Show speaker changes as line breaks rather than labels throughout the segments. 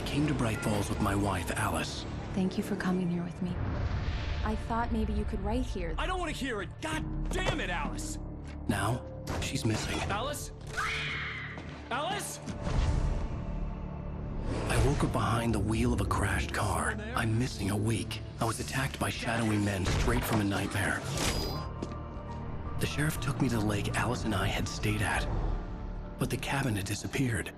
came to Bright Falls with my wife, Alice.
Thank you for coming here with me. I thought maybe you could write here.
I don't want to hear it! God damn it, Alice!
Now, she's missing.
Alice? Alice?
I woke up behind the wheel of a crashed car. I'm missing a week. I was attacked by shadowy men straight from a nightmare. The sheriff took me to the lake Alice and I had stayed at, but the cabin had disappeared.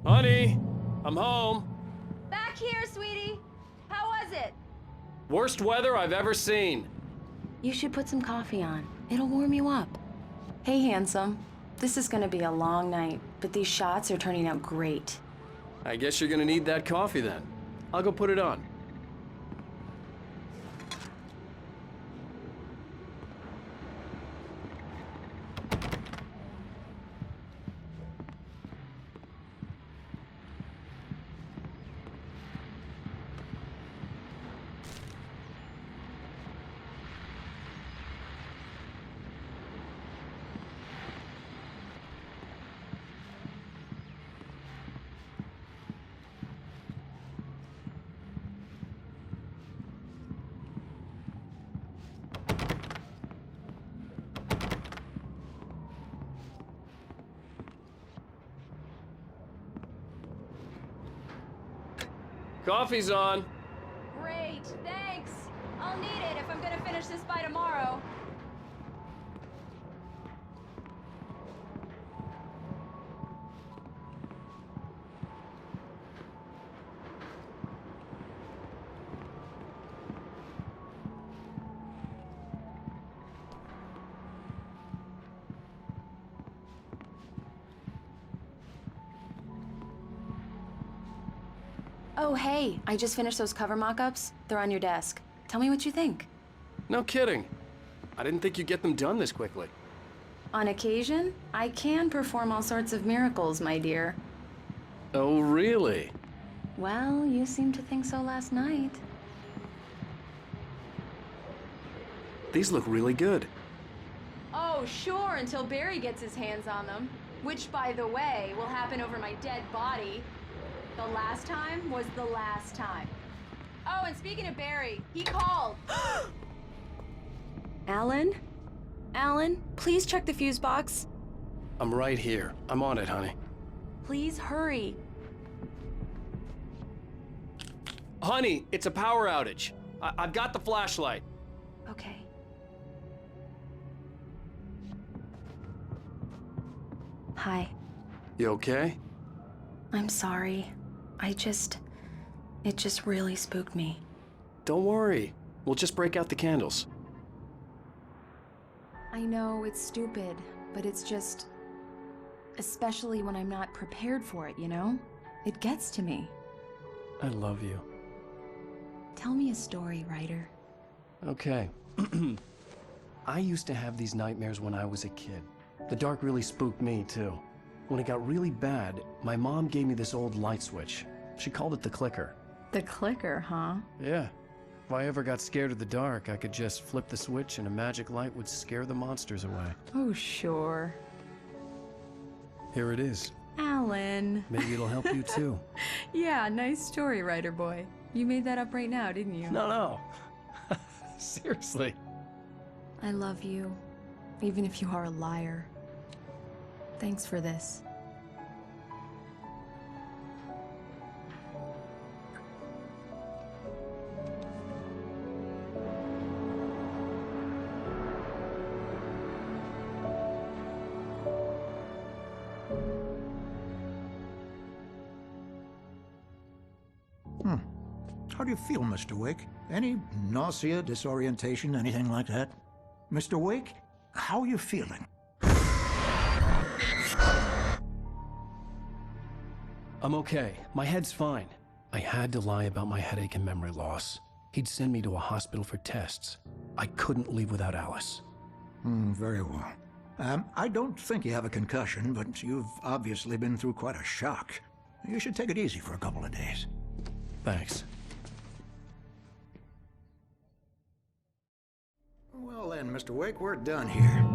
Honey, I'm home.
Back here, sweetie. How was it?
Worst weather I've ever seen.
You should put some coffee on. It'll warm you up. Hey, handsome. This is gonna be a long night, but these shots are turning out great.
I guess you're gonna need that coffee then. I'll go put it on. Coffee's on.
Great, thanks. I'll need it if I'm gonna finish this by tomorrow. Oh, hey, I just finished those cover mock-ups. They're on your desk. Tell me what you think.
No kidding. I didn't think you'd get them done this quickly.
On occasion, I can perform all sorts of miracles, my dear.
Oh, really?
Well, you seemed to think so last night.
These look really good.
Oh, sure, until Barry gets his hands on them. Which, by the way, will happen over my dead body. The last time was the last time. Oh, and speaking of Barry, he called. Alan? Alan, please check the fuse box.
I'm right here. I'm on it, honey.
Please hurry.
Honey, it's a power outage. I've got the flashlight.
Okay. Hi.
You okay?
I'm sorry. It just really spooked me.
Don't worry. We'll just break out the candles.
I know it's stupid, but it's just... especially when I'm not prepared for it, you know? It gets to me.
I love you.
Tell me a story, writer.
Okay. I used to have these nightmares when I was a kid. The dark really spooked me, too. When it got really bad, my mom gave me this old light switch. She called it the clicker.
The clicker, huh?
Yeah. If I ever got scared of the dark, I could just flip the switch and a magic light would scare the monsters away.
Oh, sure.
Here it is.
Alan.
Maybe it'll help you, too.
Yeah, nice story, writer boy. You made that up right now, didn't you?
No. Seriously.
I love you, even if you are a liar. Thanks for this.
How do you feel, Mr. Wake? Any nausea, disorientation, anything like that? Mr. Wake, how are you feeling?
I'm okay. My head's fine. I had to lie about my headache and memory loss. He'd send me to a hospital for tests. I couldn't leave without Alice.
Very well. I don't think you have a concussion, but you've obviously been through quite a shock. You should take it easy for a couple of days.
Thanks.
Well then, Mr. Wake, we're done here.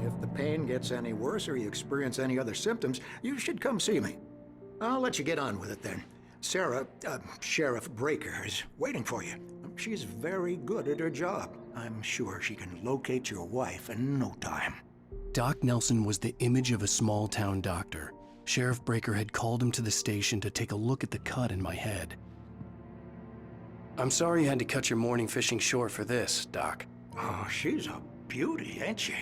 If the pain gets any worse or you experience any other symptoms, you should come see me. I'll let you get on with it then. Sarah, Sheriff Breaker, is waiting for you. She's very good at her job. I'm sure she can locate your wife in no time.
Doc Nelson was the image of a small-town doctor. Sheriff Breaker had called him to the station to take a look at the cut in my head. I'm sorry you had to cut your morning fishing short for this, Doc.
Oh, she's a beauty, ain't she?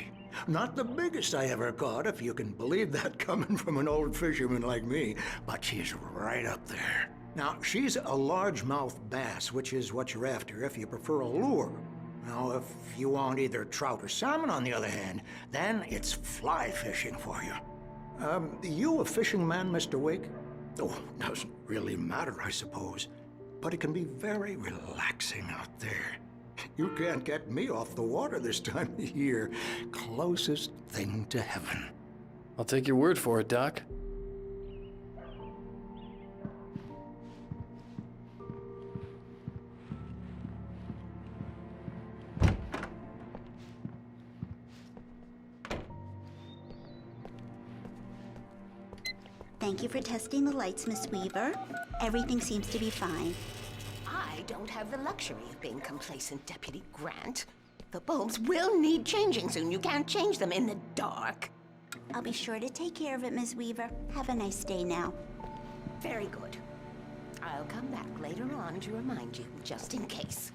Not the biggest I ever caught, if you can believe that coming from an old fisherman like me, but she's right up there. Now, she's a largemouth bass, which is what you're after if you prefer a lure. Now, if you want either trout or salmon, on the other hand, then it's fly fishing for you. You a fishing man, Mr. Wake? Oh, doesn't really matter, I suppose. But it can be very relaxing out there. You can't get me off the water this time of year. Closest thing to heaven.
I'll take your word for it, Doc.
Thank you for testing the lights, Miss Weaver. Everything seems to be fine.
I don't have the luxury of being complacent, Deputy Grant. The bulbs will need changing soon. You can't change them in the dark.
I'll be sure to take care of it, Miss Weaver. Have a nice day now.
Very good. I'll come back later on to remind you, just in case.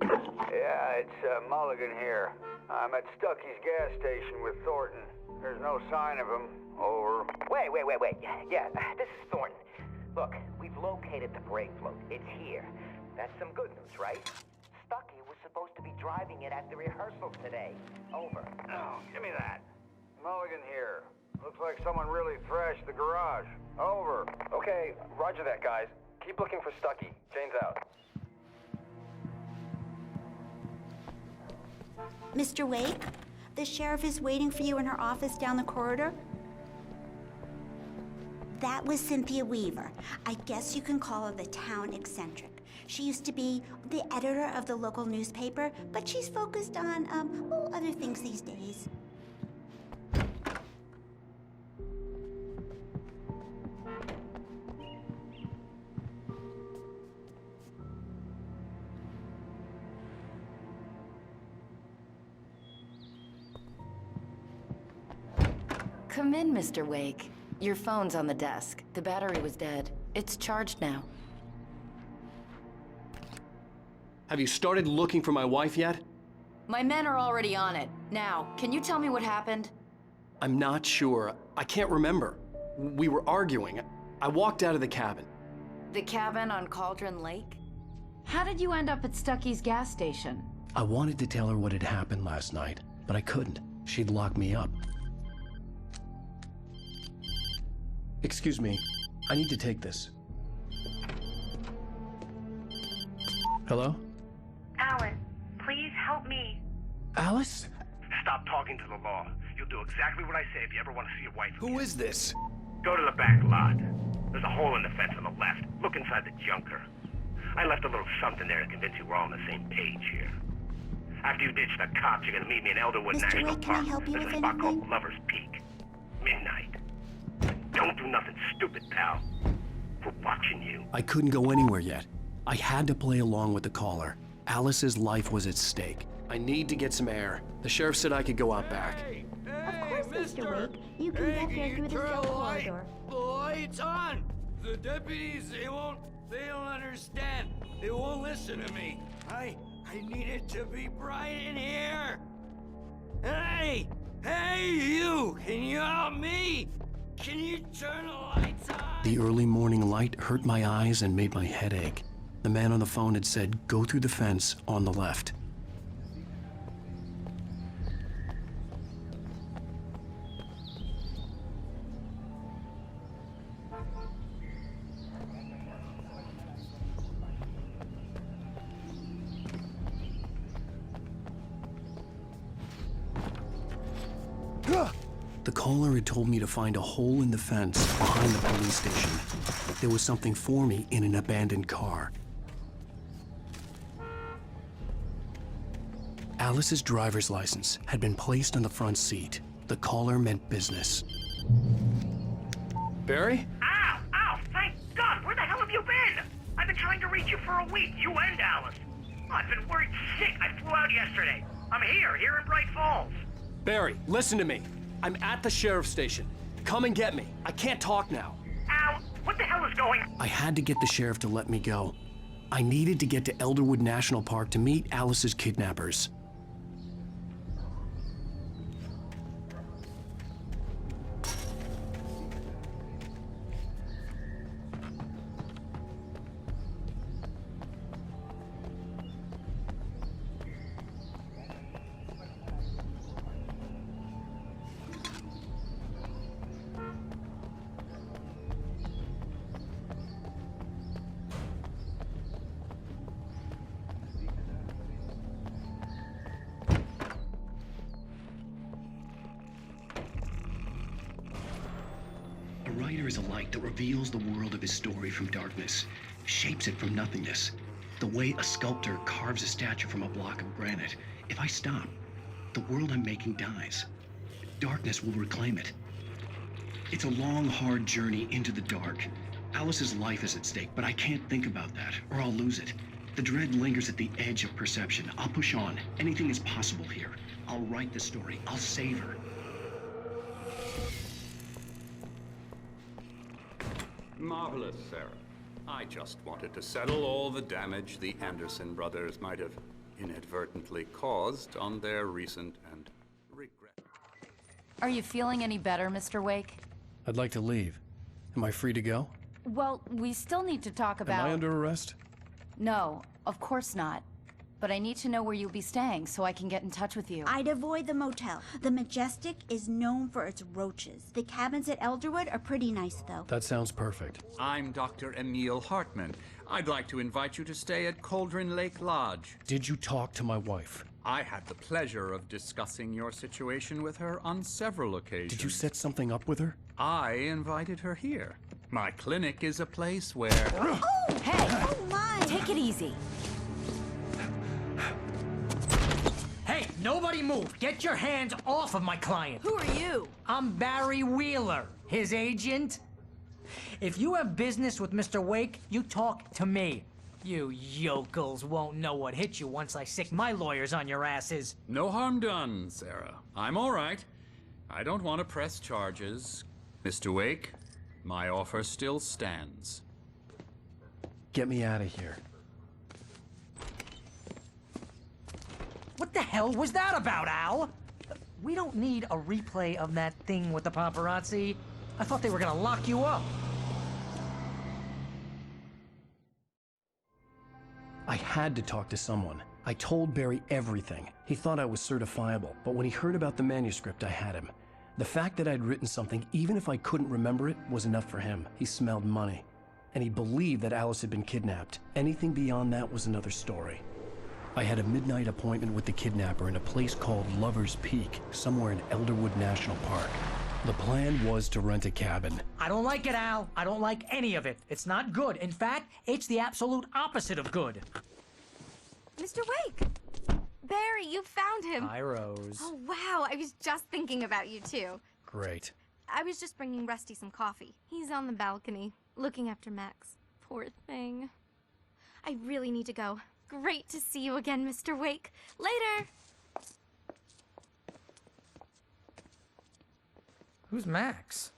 Yeah, it's Mulligan here. I'm at Stucky's gas station with Thornton. There's no sign of him. Over.
Wait. Yeah, this is Thornton. Look, we've located the brake float. It's here. That's some good news, right? Stucky was supposed to be driving it at the rehearsal today. Over.
Oh, give me that. Mulligan here. Looks like someone really thrashed the garage. Over.
Okay, roger that, guys. Keep looking for Stucky. Jane's out.
Mr. Wake, the sheriff is waiting for you in her office down the corridor. That was Cynthia Weaver. I guess you can call her the town eccentric. She used to be the editor of the local newspaper, but she's focused on, other things these days.
Come in, Mr. Wake. Your phone's on the desk. The battery was dead. It's charged now.
Have you started looking for my wife yet?
My men are already on it. Now, can you tell me what happened?
I'm not sure. I can't remember. We were arguing. I walked out of the cabin.
The cabin on Cauldron Lake?
How did you end up at Stucky's gas station?
I wanted to tell her what had happened last night, but I couldn't. She'd lock me up. Excuse me, I need to take this. Hello?
Alan, please help me.
Alice?
Stop talking to the law. You'll do exactly what I say if you ever want to see your wife again.
Who is this?
Go to the back lot. There's a hole in the fence on the left. Look inside the junker. I left a little something there to convince you we're all on the same page here. After you ditch the cops, you're gonna meet me in Elderwood
Mr.
National
Wake, can I
Park.
help you
There's
with
a spot
anything?
called Lover's Peak. Midnight. Don't do nothing stupid, pal. We're watching you.
I couldn't go anywhere yet. I had to play along with the caller. Alice's life was at stake.
I need to get some air. The sheriff said I could go out back.
Of course, Mr. Wake. You can get there through the cell corridor.
The light's on! The deputies, they don't understand. They won't listen to me. I need it to be bright in here. Hey, you! Can you help me? Can you turn the lights on?
The early morning light hurt my eyes and made my head ache. The man on the phone had said, go through the fence on the left. caller had told me to find a hole in the fence behind the police station. There was something for me in an abandoned car. Alice's driver's license had been placed on the front seat. The caller meant business.
Barry?
Ow! Ow! Thank God! Where the hell have you been? I've been trying to reach you for a week, you and Alice. I've been worried sick. I flew out yesterday. I'm here in Bright Falls.
Barry, listen to me. I'm at the sheriff's station. Come and get me. I can't talk now.
Ow! What the hell is going on?
I had to get the sheriff to let me go. I needed to get to Elderwood National Park to meet Alice's kidnappers. A writer is a light that reveals the world of his story from darkness, shapes it from nothingness. The way a sculptor carves a statue from a block of granite. If I stop, the world I'm making dies. Darkness will reclaim it. It's a long, hard journey into the dark. Alice's life is at stake, but I can't think about that, or I'll lose it. The dread lingers at the edge of perception. I'll push on. Anything is possible here. I'll write the story. I'll save her.
Marvelous, Sarah. I just wanted to settle all the damage the Anderson brothers might have inadvertently caused on their recent and regret.
Are you feeling any better, Mr. Wake?
I'd like to leave. Am I free to go?
Well, we still need to talk about...
Am I under arrest?
No, of course not. But I need to know where you'll be staying so I can get in touch with you.
I'd avoid the motel. The Majestic is known for its roaches. The cabins at Elderwood are pretty nice, though.
That sounds perfect.
I'm Dr. Emil Hartman. I'd like to invite you to stay at Cauldron Lake Lodge.
Did you talk to my wife?
I had the pleasure of discussing your situation with her on several occasions.
Did you set something up with her?
I invited her here. My clinic is a place where...
Oh!
Hey!
Oh, my!
Take it easy.
Hey, nobody move! Get your hands off of my client!
Who are you?
I'm Barry Wheeler, his agent. If you have business with Mr. Wake, you talk to me. You yokels won't know what hit you once I sick my lawyers on your asses.
No harm done, Sarah. I'm all right. I don't want to press charges. Mr. Wake, my offer still stands.
Get me out of here.
What the hell was that about, Al? We don't need a replay of that thing with the paparazzi. I thought they were gonna lock you up.
I had to talk to someone. I told Barry everything. He thought I was certifiable, but when he heard about the manuscript, I had him. The fact that I'd written something, even if I couldn't remember it, was enough for him. He smelled money. And he believed that Alice had been kidnapped. Anything beyond that was another story. I had a midnight appointment with the kidnapper in a place called Lover's Peak, somewhere in Elderwood National Park. The plan was to rent a cabin.
I don't like it, Al. I don't like any of it. It's not good. In fact, it's the absolute opposite of good.
Mr. Wake! Barry, you found him!
Hi, Rose.
Oh, wow. I was just thinking about you, too.
Great.
I was just bringing Rusty some coffee. He's on the balcony, looking after Max. Poor thing. I really need to go. Great to see you again, Mr. Wake. Later!
Who's Max?